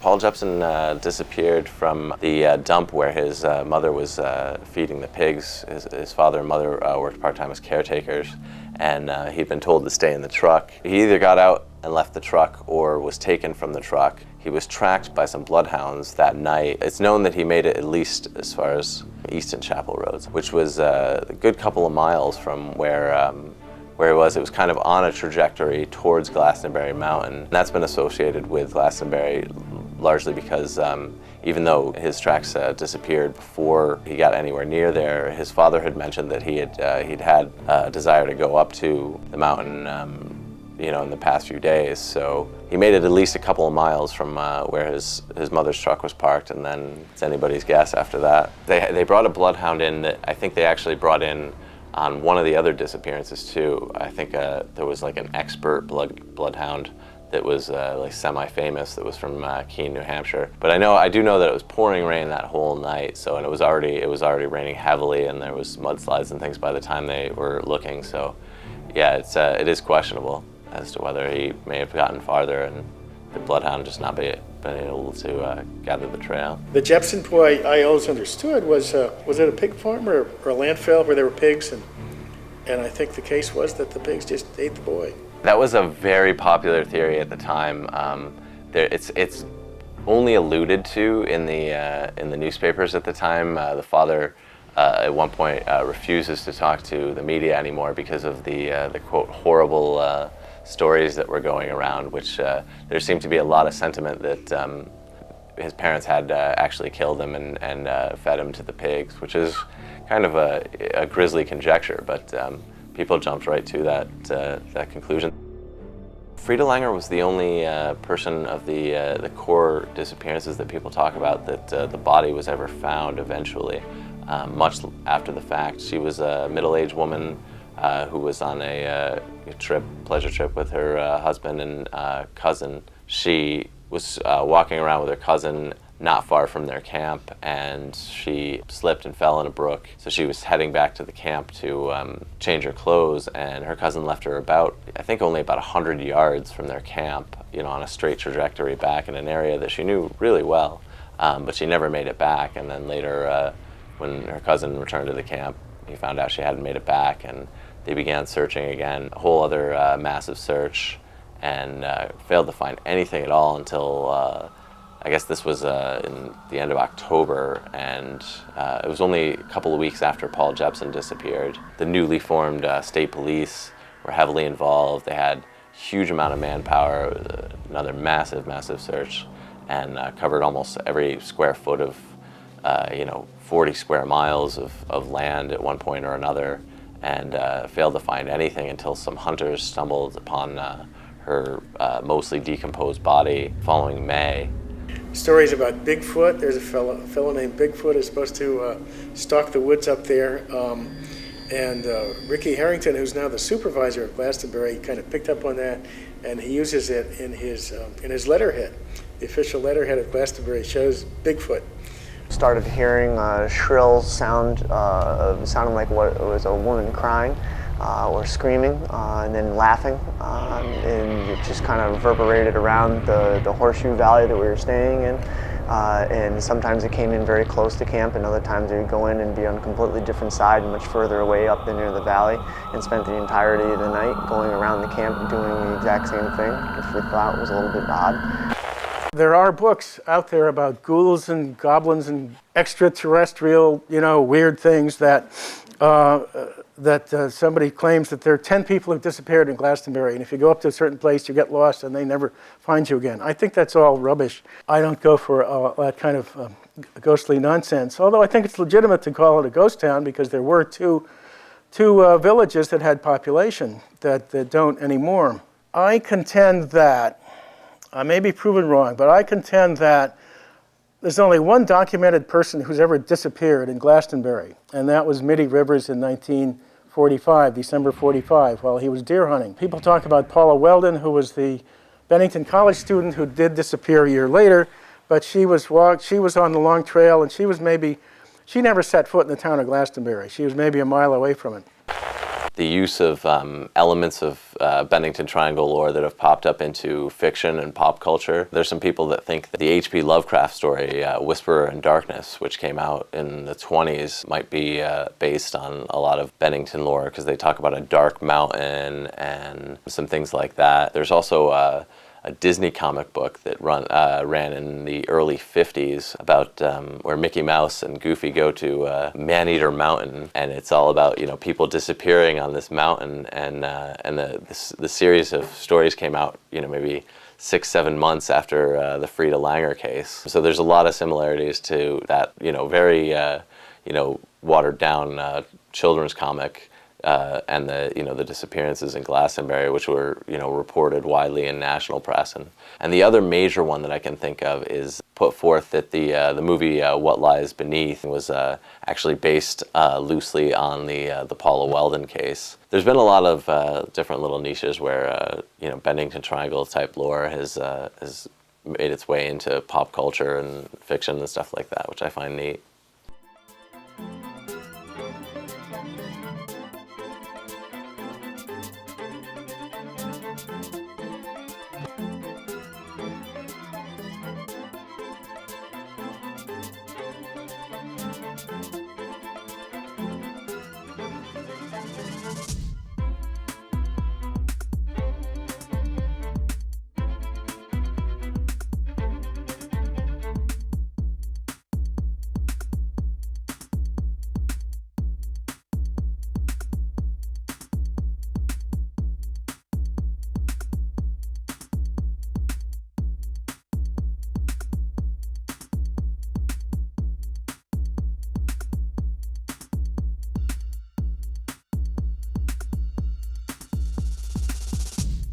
Paul Jepson disappeared from the dump where his mother was feeding the pigs. His father and mother worked part-time as caretakers, and he'd been told to stay in the truck. He either got out and left the truck or was taken from the truck. He was tracked by some bloodhounds that night. It's known that he made it at least as far as Easton Chapel Roads, which was a good couple of miles from where he was. It was kind of on a trajectory towards Glastenbury Mountain. And that's been associated with Glastenbury largely because even though his tracks disappeared before he got anywhere near there, his father had mentioned that he'd had a desire to go up to the mountain in the past few days. So he made it at least a couple of miles from where his mother's truck was parked, and then it's anybody's guess after that. They brought a bloodhound in that I think they actually brought in on one of the other disappearances too. I think there was like an expert bloodhound that was like semi-famous, that was from Keene, New Hampshire. But I do know that it was pouring rain that whole night. And it was already raining heavily, and there was mudslides and things by the time they were looking. So yeah, it is questionable as to whether he may have gotten farther and the bloodhound just not been able to gather the trail. The Jepson boy, I always understood, was it a pig farm or a landfill where there were pigs, and I think the case was that the pigs just ate the boy. That was a very popular theory at the time. It's only alluded to in the newspapers at the time. The father at one point refuses to talk to the media anymore because of the quote horrible stories that were going around, which there seemed to be a lot of sentiment that his parents had actually killed him and fed him to the pigs, which is kind of a grisly conjecture, but people jumped right to that conclusion. Frida Langer was the only person of the core disappearances that people talk about that the body was ever found eventually, much after the fact. She was a middle-aged woman who was on a pleasure trip with her husband and cousin. She was walking around with her cousin not far from their camp, and she slipped and fell in a brook. So she was heading back to the camp to change her clothes, and her cousin left her only about 100 yards from their camp, on a straight trajectory back in an area that she knew really well, but she never made it back. And then later, when her cousin returned to the camp, he found out she hadn't made it back, and they began searching again, a whole other massive search, and failed to find anything at all until I guess this was in the end of October, and it was only a couple of weeks after Paul Jepson disappeared. The newly formed state police were heavily involved. They had a huge amount of manpower, another massive, massive search, and covered almost every square foot of 40 square miles of land at one point or another, and failed to find anything until some hunters stumbled upon her mostly decomposed body following May. Stories about Bigfoot. There's a fellow named Bigfoot who's supposed to stalk the woods up there. And Ricky Harrington, who's now the supervisor of Glastenbury, kind of picked up on that, and he uses it in his letterhead. The official letterhead of Glastenbury shows Bigfoot. Started hearing a shrill sound, sounding like what it was a woman crying or screaming, and then laughing, and it just kind of reverberated around the horseshoe valley that we were staying in. And sometimes it came in very close to camp, and other times it would go in and be on a completely different side, much further away up in near the valley, and spent the entirety of the night going around the camp and doing the exact same thing, which we thought was a little bit odd. There are books out there about ghouls and goblins and extraterrestrial, weird things that somebody claims that there are 10 people who've disappeared in Glastenbury, and if you go up to a certain place, you get lost and they never find you again. I think that's all rubbish. I don't go for that kind of ghostly nonsense, although I think it's legitimate to call it a ghost town because there were two villages that had population that don't anymore. I contend that, I may be proven wrong, but I contend that there's only one documented person who's ever disappeared in Glastenbury, and that was Mitty Rivers in 1945, December 45, while he was deer hunting. People talk about Paula Weldon, who was the Bennington College student who did disappear a year later, but she was on the long trail, and she never set foot in the town of Glastenbury. She was maybe a mile away from it. the use of elements of Bennington Triangle lore that have popped up into fiction and pop culture. There's some people that think that the H.P. Lovecraft story, Whisperer in Darkness, which came out in the 20s, might be based on a lot of Bennington lore, because they talk about a dark mountain and some things like that. There's also a Disney comic book that ran in the early 50s about where Mickey Mouse and Goofy go to Man-Eater Mountain, and it's all about, you know, people disappearing on this mountain, and the series of stories came out, you know, maybe 6-7 months after the Frida Langer case. So there's a lot of similarities to that, you know, very you know, watered down children's comic. And the disappearances in Glastenbury, which were, you know, reported widely in national press, and the other major one that I can think of is put forth that the movie What Lies Beneath was actually based loosely on the Paula Weldon case. There's been a lot of different little niches where you know, Bennington Triangle type lore has made its way into pop culture and fiction and stuff like that, which I find neat.